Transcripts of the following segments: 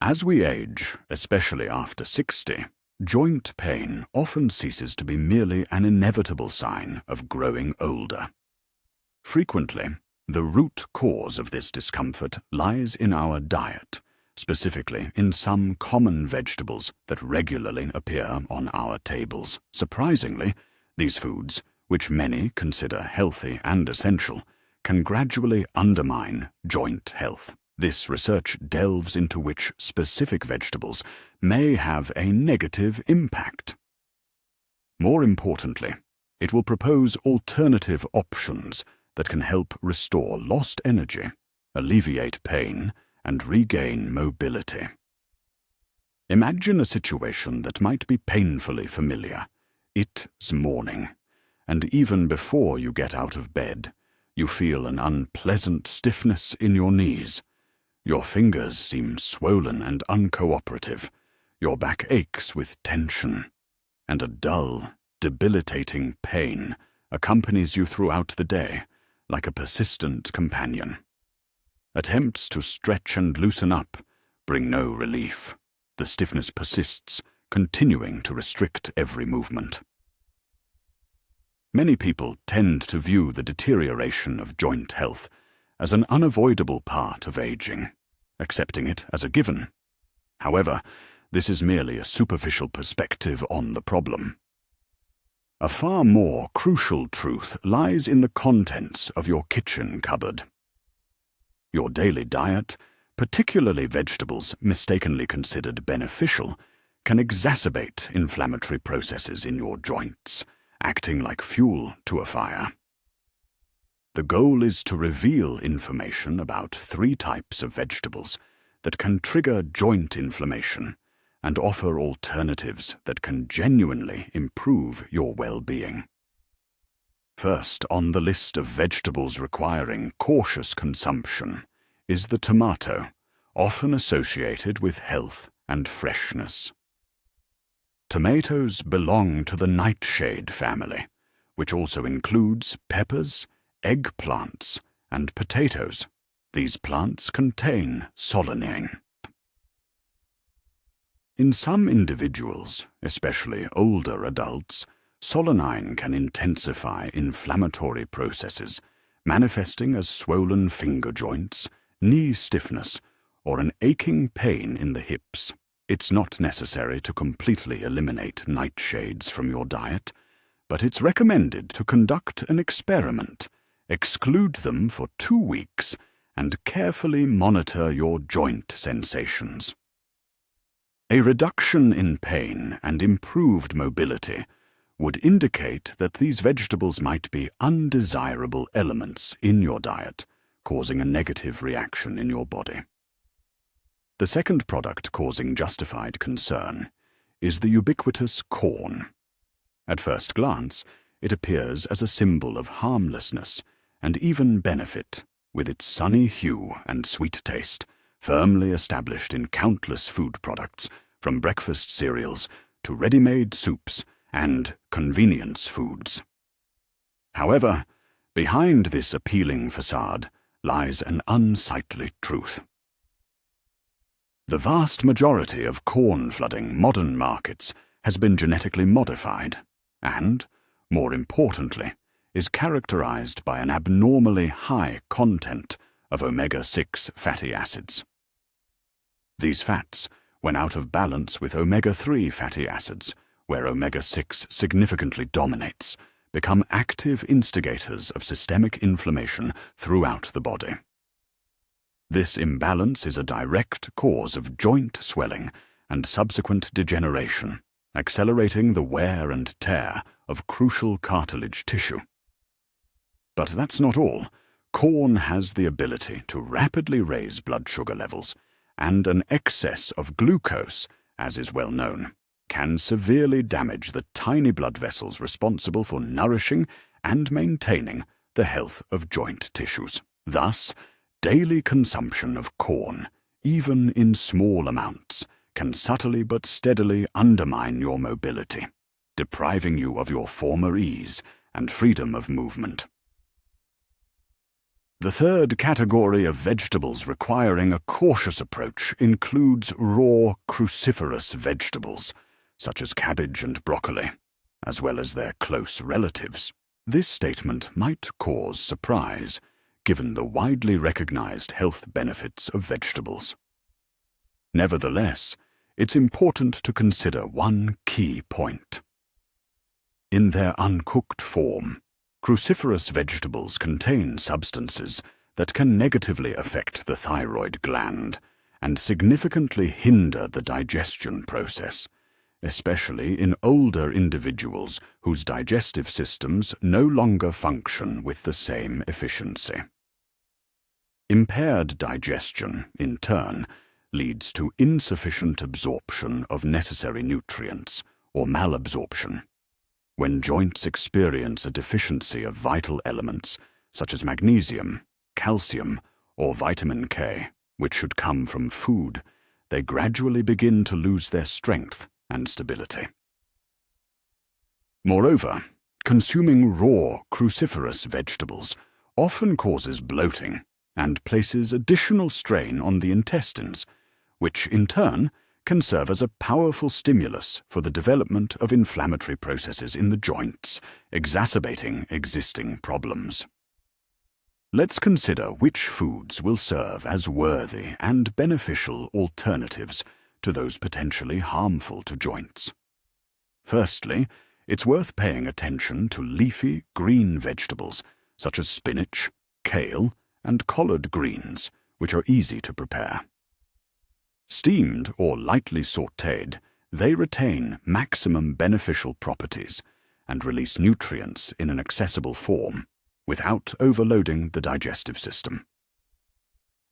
As we age, especially after 60, joint pain often ceases to be merely an inevitable sign of growing older. Frequently, the root cause of this discomfort lies in our diet, specifically in some common vegetables that regularly appear on our tables. Surprisingly, these foods, which many consider healthy and essential, can gradually undermine joint health. This research delves into which specific vegetables may have a negative impact. More importantly, it will propose alternative options that can help restore lost energy, alleviate pain, and regain mobility. Imagine a situation that might be painfully familiar. It's morning, and even before you get out of bed, you feel an unpleasant stiffness in your knees. Your fingers seem swollen and uncooperative, your back aches with tension, and a dull, debilitating pain accompanies you throughout the day, like a persistent companion. Attempts to stretch and loosen up bring no relief. The stiffness persists, continuing to restrict every movement. Many people tend to view the deterioration of joint health as an unavoidable part of aging, accepting it as a given. However, this is merely a superficial perspective on the problem. A far more crucial truth lies in the contents of your kitchen cupboard. Your daily diet, particularly vegetables mistakenly considered beneficial, can exacerbate inflammatory processes in your joints, acting like fuel to a fire. The goal is to reveal information about 3 types of vegetables that can trigger joint inflammation and offer alternatives that can genuinely improve your well-being. First on the list of vegetables requiring cautious consumption is the tomato, often associated with health and freshness. Tomatoes belong to the nightshade family, which also includes peppers, eggplants, and potatoes. These plants contain solanine. In some individuals, especially older adults, solanine can intensify inflammatory processes, manifesting as swollen finger joints, knee stiffness, or an aching pain in the hips. It's not necessary to completely eliminate nightshades from your diet, but it's recommended to conduct an experiment. Exclude them for 2 weeks and carefully monitor your joint sensations. A reduction in pain and improved mobility would indicate that these vegetables might be undesirable elements in your diet, causing a negative reaction in your body. The second product causing justified concern is the ubiquitous corn. At first glance, it appears as a symbol of harmlessness and even benefit, with its sunny hue and sweet taste, firmly established in countless food products, from breakfast cereals to ready-made soups and convenience foods. However, behind this appealing facade lies an unsightly truth. The vast majority of corn flooding modern markets has been genetically modified and, more importantly, is characterized by an abnormally high content of omega-6 fatty acids. These fats, when out of balance with omega-3 fatty acids, where omega-6 significantly dominates, become active instigators of systemic inflammation throughout the body. This imbalance is a direct cause of joint swelling and subsequent degeneration, accelerating the wear and tear of crucial cartilage tissue. But that's not all. Corn has the ability to rapidly raise blood sugar levels, and an excess of glucose, as is well known, can severely damage the tiny blood vessels responsible for nourishing and maintaining the health of joint tissues. Thus, daily consumption of corn, even in small amounts, can subtly but steadily undermine your mobility, depriving you of your former ease and freedom of movement. The third category of vegetables requiring a cautious approach includes raw cruciferous vegetables, such as cabbage and broccoli, as well as their close relatives. This statement might cause surprise, given the widely recognized health benefits of vegetables. Nevertheless, it's important to consider one key point. In their uncooked form, cruciferous vegetables contain substances that can negatively affect the thyroid gland and significantly hinder the digestion process, especially in older individuals whose digestive systems no longer function with the same efficiency. Impaired digestion, in turn, leads to insufficient absorption of necessary nutrients, or malabsorption. When joints experience a deficiency of vital elements such as magnesium, calcium, or vitamin K, which should come from food, they gradually begin to lose their strength and stability. Moreover, consuming raw cruciferous vegetables often causes bloating and places additional strain on the intestines, which in turn can serve as a powerful stimulus for the development of inflammatory processes in the joints, exacerbating existing problems. Let's consider which foods will serve as worthy and beneficial alternatives to those potentially harmful to joints. Firstly, it's worth paying attention to leafy green vegetables such as spinach, kale, and collard greens, which are easy to prepare. Steamed or lightly sautéed, they retain maximum beneficial properties and release nutrients in an accessible form without overloading the digestive system.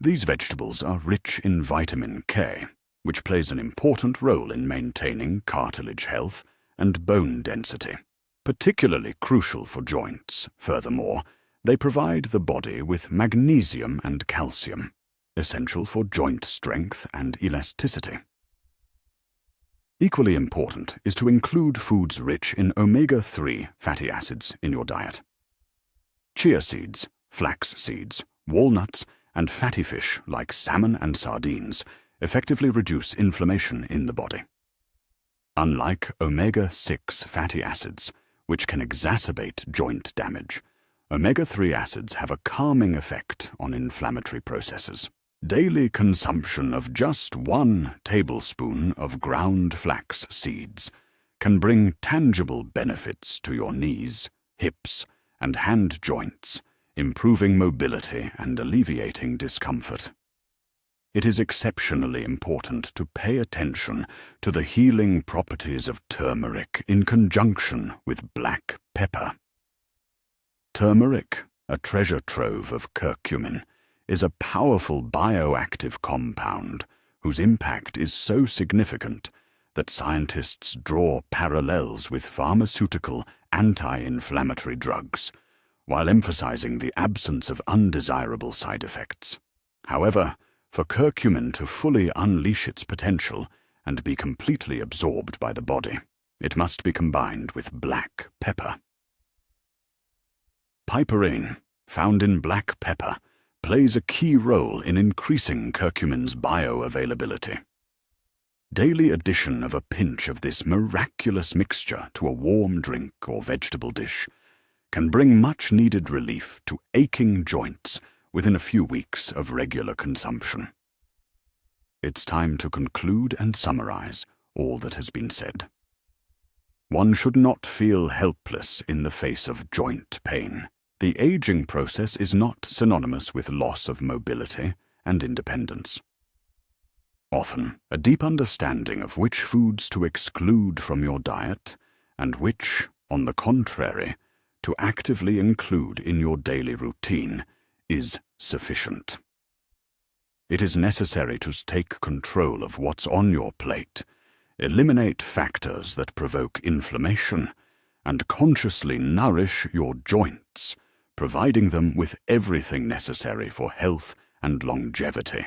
These vegetables are rich in vitamin K, which plays an important role in maintaining cartilage health and bone density, particularly crucial for joints. Furthermore, they provide the body with magnesium and calcium, essential for joint strength and elasticity. Equally important is to include foods rich in omega-3 fatty acids in your diet. Chia seeds, flax seeds, walnuts, and fatty fish like salmon and sardines effectively reduce inflammation in the body. Unlike omega-6 fatty acids, which can exacerbate joint damage, omega-3 acids have a calming effect on inflammatory processes. Daily consumption of just 1 tablespoon of ground flax seeds can bring tangible benefits to your knees, hips, and hand joints, improving mobility and alleviating discomfort. It is exceptionally important to pay attention to the healing properties of turmeric in conjunction with black pepper. Turmeric, a treasure trove of curcumin, is a powerful bioactive compound whose impact is so significant that scientists draw parallels with pharmaceutical anti-inflammatory drugs, while emphasizing the absence of undesirable side effects. However, for curcumin to fully unleash its potential and be completely absorbed by the body, it must be combined with black pepper. Piperine, found in black pepper, plays a key role in increasing curcumin's bioavailability. Daily addition of a pinch of this miraculous mixture to a warm drink or vegetable dish can bring much-needed relief to aching joints within a few weeks of regular consumption. It's time to conclude and summarize all that has been said. One should not feel helpless in the face of joint pain. The aging process is not synonymous with loss of mobility and independence. Often, a deep understanding of which foods to exclude from your diet and which, on the contrary, to actively include in your daily routine is sufficient. It is necessary to take control of what's on your plate, eliminate factors that provoke inflammation, and consciously nourish your joints, providing them with everything necessary for health and longevity.